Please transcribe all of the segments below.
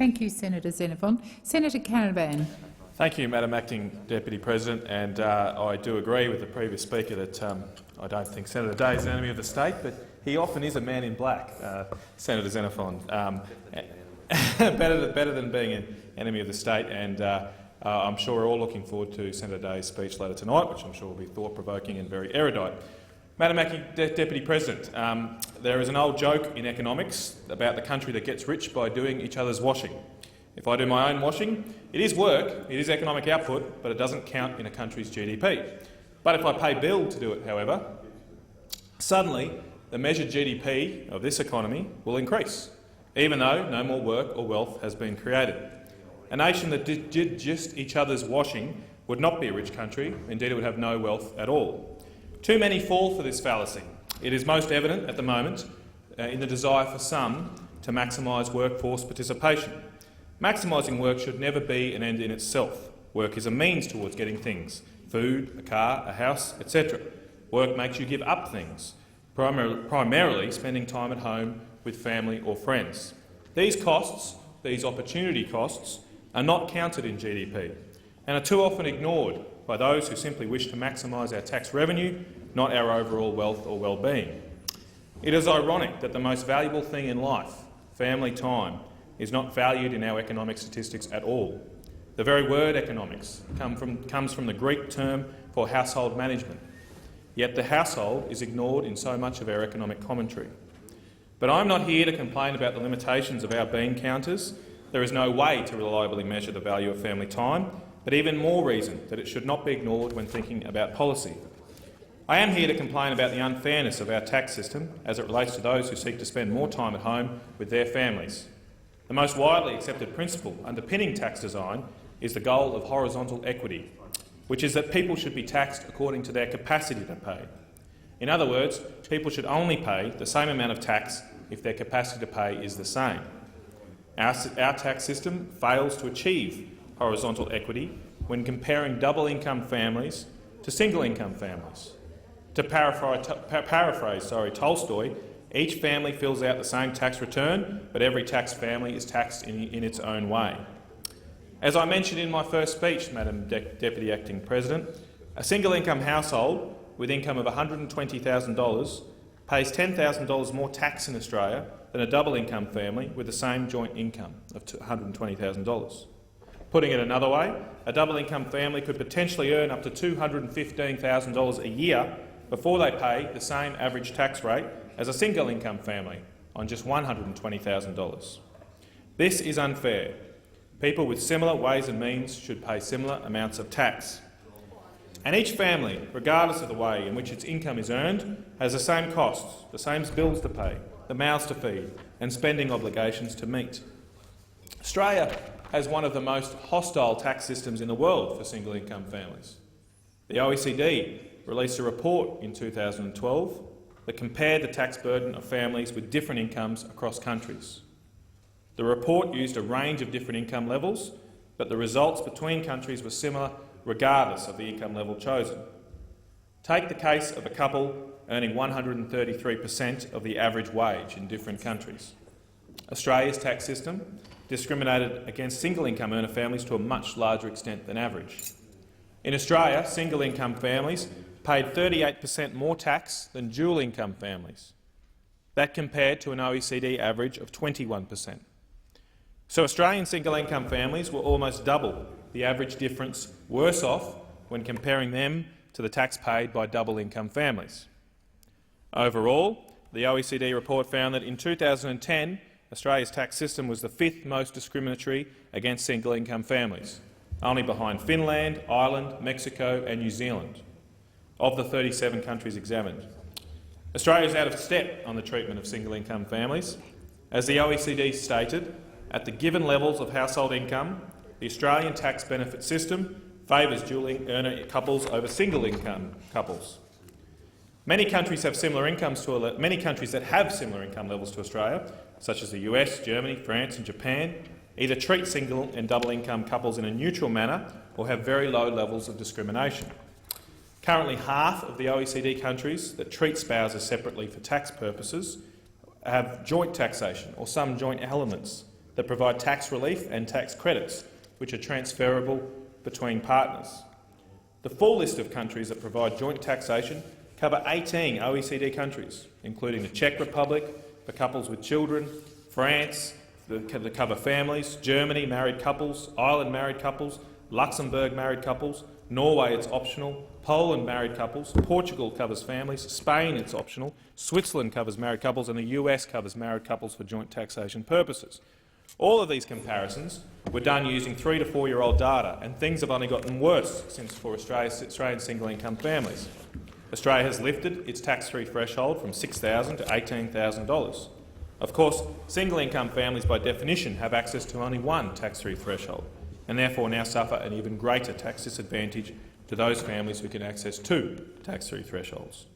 Thank you, Senator Xenophon. Senator Canavan. Thank you, Madam Acting Deputy President, and I do agree with the previous speaker that I don't think Senator Day is an enemy of the state, but he often is a man in black, Senator Xenophon. Better than being an enemy of the state, and I'm sure we're all looking forward to Senator Day's speech later tonight, which I'm sure will be thought-provoking and very erudite. Madam Acting Deputy President, there is an old joke in economics about the country that gets rich by doing each other's washing. If I do my own washing, it is work, it is economic output, but it doesn't count in a country's GDP. But if I pay Bill to do it, however, suddenly the measured GDP of this economy will increase, even though no more work or wealth has been created. A nation that did just each other's washing would not be a rich country, indeed it would have no wealth at all. Too many fall for this fallacy. It is most evident at the moment in the desire for some to maximise workforce participation. Maximising work should never be an end in itself. Work is a means towards getting things: food, a car, a house, etc. Work makes you give up things, primarily spending time at home with family or friends. These costs, these opportunity costs, are not counted in GDP and are too often ignored by those who simply wish to maximise our tax revenue, not our overall wealth or well-being. It is ironic that the most valuable thing in life, family time, is not valued in our economic statistics at all. The very word economics comes from the Greek term for household management, yet the household is ignored in so much of our economic commentary. But I'm not here to complain about the limitations of our bean counters. There is no way to reliably measure the value of family time, but even more reason that it should not be ignored when thinking about policy. I am here to complain about the unfairness of our tax system as it relates to those who seek to spend more time at home with their families. The most widely accepted principle underpinning tax design is the goal of horizontal equity, which is that people should be taxed according to their capacity to pay. In other words, people should only pay the same amount of tax if their capacity to pay is the same. Our tax system fails to achieve horizontal equity when comparing double-income families to single-income families. To paraphrase Tolstoy, each family fills out the same tax return, but every taxed family is taxed in its own way. As I mentioned in my first speech, Madam Deputy Acting President, a single-income household with income of $120,000 pays $10,000 more tax in Australia than a double-income family with the same joint income of $120,000. Putting it another way, a double-income family could potentially earn up to $215,000 a year before they pay the same average tax rate as a single-income family on just $120,000. This is unfair. People with similar ways and means should pay similar amounts of tax. And each family, regardless of the way in which its income is earned, has the same costs, the same bills to pay, the mouths to feed and spending obligations to meet. Australia has one of the most hostile tax systems in the world for single-income families. The OECD released a report in 2012 that compared the tax burden of families with different incomes across countries. The report used a range of different income levels, but the results between countries were similar regardless of the income level chosen. Take the case of a couple earning 133% of the average wage in different countries. Australia's tax system discriminated against single-income earner families to a much larger extent than average. In Australia, single-income families paid 38% more tax than dual-income families. That compared to an OECD average of 21%. So Australian single-income families were almost double the average difference worse off when comparing them to the tax paid by double-income families. Overall, the OECD report found that in 2010, Australia's tax system was the 5th most discriminatory against single-income families, only behind Finland, Ireland, Mexico and New Zealand, of the 37 countries examined. Australia is out of step on the treatment of single-income families. As the OECD stated, at the given levels of household income, the Australian tax benefit system favours dual-earner couples over single-income couples. Many countries that have similar income levels to Australia, such as the US, Germany, France and Japan, either treat single and double-income couples in a neutral manner or have very low levels of discrimination. Currently, half of the OECD countries that treat spouses separately for tax purposes have joint taxation or some joint elements that provide tax relief and tax credits, which are transferable between partners. The full list of countries that provide joint taxation cover 18 OECD countries, including the Czech Republic for couples with children, France that cover families, Germany married couples, Ireland married couples, Luxembourg married couples, Norway it's optional, Poland married couples, Portugal covers families, Spain it's optional, Switzerland covers married couples, and the US covers married couples for joint taxation purposes. All of these comparisons were done using 3 to 4-year-old data, and things have only gotten worse since for Australian single-income families. Australia has lifted its tax-free threshold from $6,000 to $18,000. Of course, single-income families by definition have access to only one tax-free threshold, and therefore now suffer an even greater tax disadvantage to those families who can access 2 tax-free thresholds.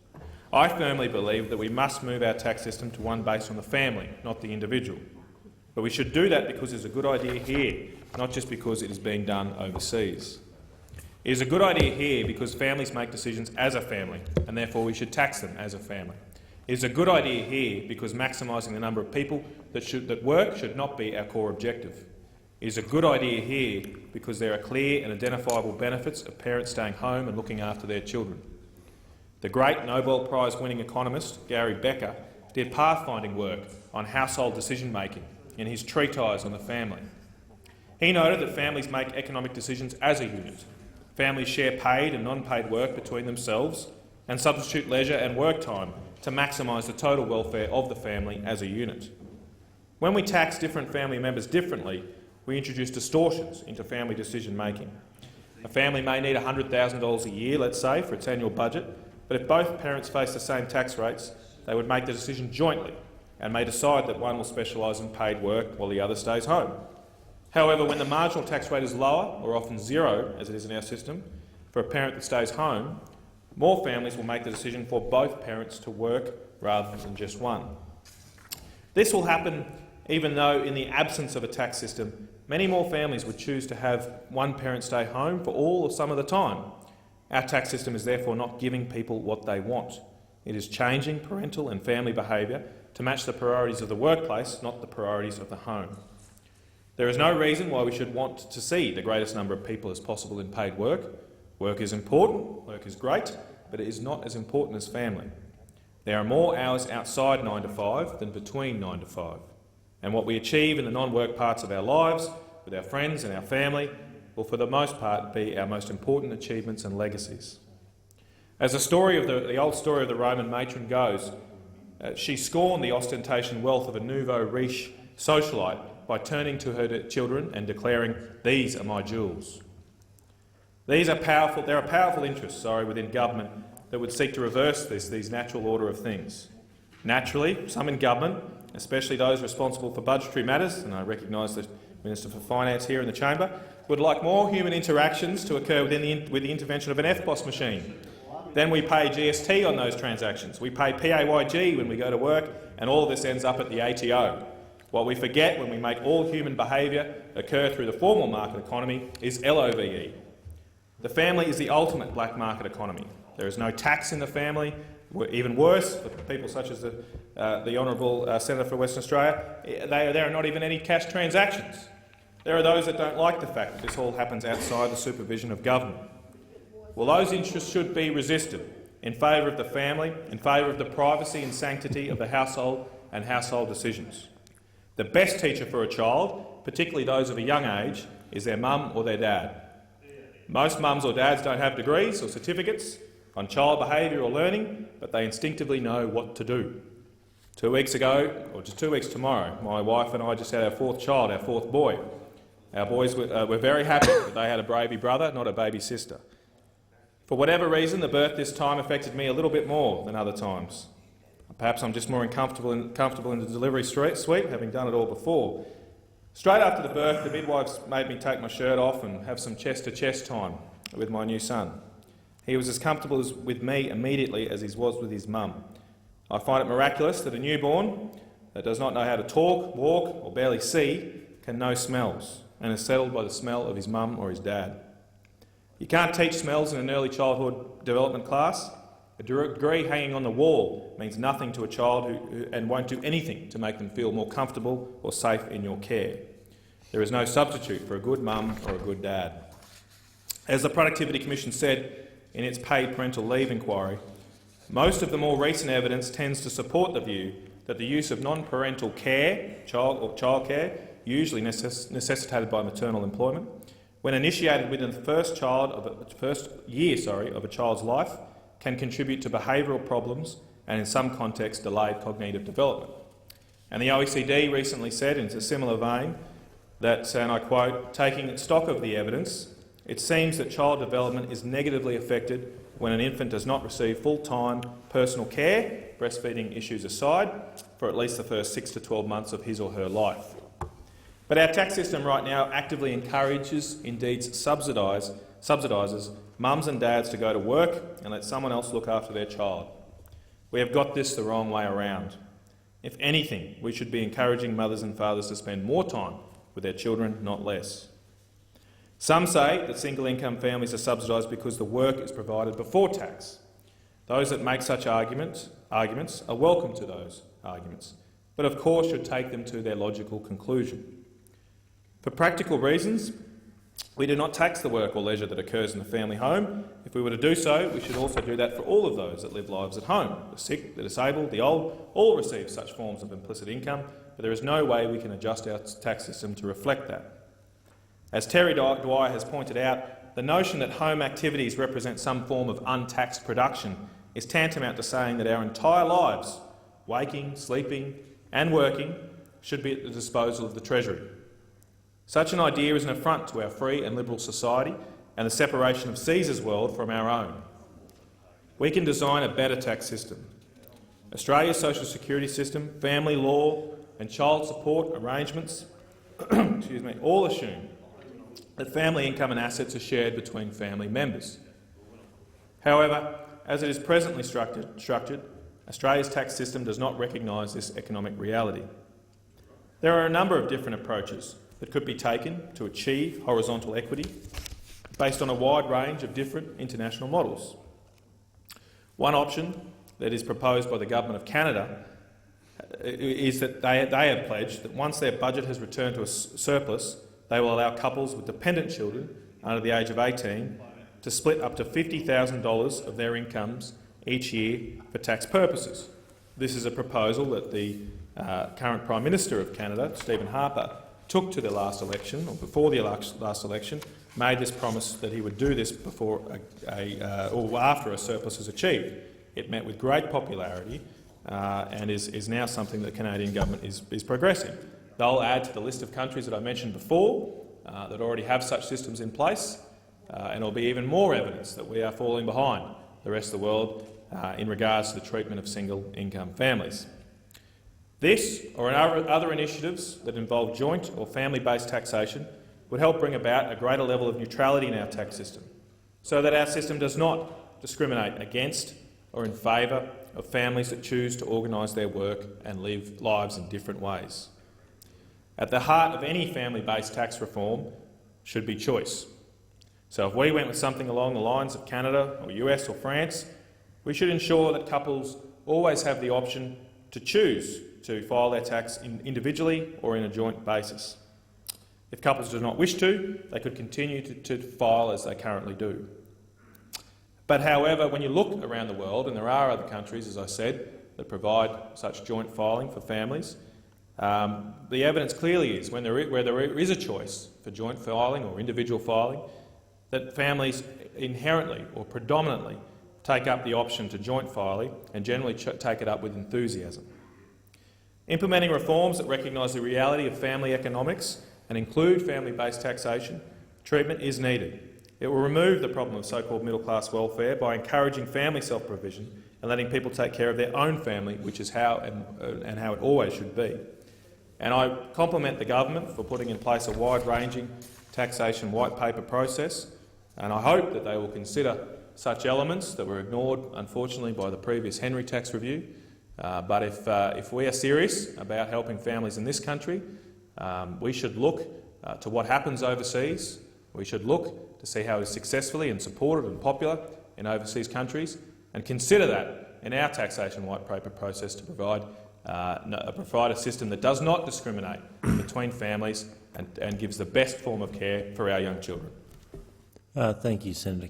I firmly believe that we must move our tax system to one based on the family, not the individual. But we should do that because it's a good idea here, not just because it is being done overseas. It is a good idea here because families make decisions as a family, and therefore we should tax them as a family. It is a good idea here because maximising the number of people that work should not be our core objective. It is a good idea here because there are clear and identifiable benefits of parents staying home and looking after their children. The great Nobel Prize-winning economist Gary Becker did pathfinding work on household decision-making in his treatise on the family. He noted that families make economic decisions as a unit. Families share paid and non-paid work between themselves and substitute leisure and work time to maximise the total welfare of the family as a unit. When we tax different family members differently, we introduce distortions into family decision-making. A family may need $100,000 a year, let's say, for its annual budget, but if both parents face the same tax rates, they would make the decision jointly and may decide that one will specialise in paid work while the other stays home. However, when the marginal tax rate is lower, or often zero, as it is in our system, for a parent that stays home, more families will make the decision for both parents to work rather than just one. This will happen even though, in the absence of a tax system, many more families would choose to have one parent stay home for all or some of the time. Our tax system is therefore not giving people what they want. It is changing parental and family behaviour to match the priorities of the workplace, not the priorities of the home. There is no reason why we should want to see the greatest number of people as possible in paid work. Work is important, work is great, but it is not as important as family. There are more hours outside 9 to 5 than between 9 to 5. And what we achieve in the non-work parts of our lives, with our friends and our family, will for the most part be our most important achievements and legacies. As the old story of the Roman matron goes, she scorned the ostentation wealth of a nouveau riche socialite by turning to her children and declaring, "These are my jewels." There are powerful interests within government that would seek to reverse these natural order of things. Naturally, some in government, especially those responsible for budgetary matters, and I recognise the Minister for Finance here in the chamber, would like more human interactions to occur with the intervention of an EFTPOS machine. Then we pay GST on those transactions. We pay PAYG when we go to work, and all of this ends up at the ATO. What we forget when we make all human behaviour occur through the formal market economy is LOVE. The family is the ultimate black market economy. There is no tax in the family. Even worse, for people such as the Honourable Senator for Western Australia, there are not even any cash transactions. There are those that don't like the fact that this all happens outside the supervision of government. Well, those interests should be resisted in favour of the family, in favour of the privacy and sanctity of the household and household decisions. The best teacher for a child, particularly those of a young age, is their mum or their dad. Most mums or dads don't have degrees or certificates on child behaviour or learning, but they instinctively know what to do. 2 weeks ago, or just 2 weeks tomorrow, my wife and I just had our fourth child, our fourth boy. Our boys were very happy that they had a baby brother, not a baby sister. For whatever reason, the birth this time affected me a little bit more than other times. Perhaps I'm just more comfortable in the delivery suite, having done it all before. Straight after the birth, the midwives made me take my shirt off and have some chest-to-chest time with my new son. He was as comfortable with me immediately as he was with his mum. I find it miraculous that a newborn that does not know how to talk, walk or barely see can know smells and is settled by the smell of his mum or his dad. You can't teach smells in an early childhood development class. A degree hanging on the wall means nothing to a child and won't do anything to make them feel more comfortable or safe in your care. There is no substitute for a good mum or a good dad. As the Productivity Commission said in its paid parental leave inquiry, most of the more recent evidence tends to support the view that the use of non-parental care, childcare, usually necessitated by maternal employment, when initiated within the first year of a child's life, can contribute to behavioural problems and, in some contexts, delayed cognitive development. And the OECD recently said, in a similar vein, that, and I quote, "Taking stock of the evidence, it seems that child development is negatively affected when an infant does not receive full-time personal care, breastfeeding issues aside, for at least the first 6 to 12 months of his or her life." But our tax system right now actively encourages, indeed subsidises, mums and dads to go to work and let someone else look after their child. We have got this the wrong way around. If anything, we should be encouraging mothers and fathers to spend more time with their children, not less. Some say that single-income families are subsidised because the work is provided before tax. Those that make such arguments are welcome to those arguments, but of course should take them to their logical conclusion. For practical reasons, we do not tax the work or leisure that occurs in the family home. If we were to do so, we should also do that for all of those that live lives at home. The sick, the disabled, the old, all receive such forms of implicit income, but there is no way we can adjust our tax system to reflect that. As Terry Dwyer has pointed out, the notion that home activities represent some form of untaxed production is tantamount to saying that our entire lives, waking, sleeping and working, should be at the disposal of the Treasury. Such an idea is an affront to our free and liberal society and the separation of Caesar's world from our own. We can design a better tax system. Australia's social security system, family law and child support arrangements all assume that family income and assets are shared between family members. However, as it is presently structured, Australia's tax system does not recognise this economic reality. There are a number of different approaches that could be taken to achieve horizontal equity based on a wide range of different international models. One option that is proposed by the Government of Canada is that they have pledged that once their budget has returned to a surplus, they will allow couples with dependent children under the age of 18 to split up to $50,000 of their incomes each year for tax purposes. This is a proposal that the current Prime Minister of Canada, Stephen Harper, took to the last election, or before the last election, made this promise that he would do this before or after a surplus is achieved. It met with great popularity and is now something that the Canadian government is progressing. They'll add to the list of countries that I mentioned before that already have such systems in place, and there will be even more evidence that we are falling behind the rest of the world in regards to the treatment of single-income families. This, or other initiatives that involve joint or family-based taxation, would help bring about a greater level of neutrality in our tax system, so that our system does not discriminate against or in favour of families that choose to organise their work and live lives in different ways. At the heart of any family-based tax reform should be choice. So if we went with something along the lines of Canada or US or France, we should ensure that couples always have the option to choose to file their tax individually or in a joint basis. If couples do not wish to, they could continue to file as they currently do. But however, when you look around the world, and there are other countries, as I said, that provide such joint filing for families, the evidence clearly is where there is a choice for joint filing or individual filing, that families inherently or predominantly take up the option to joint filing and generally take it up with enthusiasm. Implementing reforms that recognise the reality of family economics and include family-based taxation treatment is needed. It will remove the problem of so-called middle-class welfare by encouraging family self-provision and letting people take care of their own family, which is how and how it always should be. And I compliment the government for putting in place a wide-ranging taxation white paper process, and I hope that they will consider such elements that were ignored, unfortunately, by the previous Henry tax review. But if we are serious about helping families in this country, we should look to what happens overseas. We should look to see how it is successfully and supported and popular in overseas countries, and consider that in our taxation white paper process to provide a system that does not discriminate between families and gives the best form of care for our young children. Thank you, Senator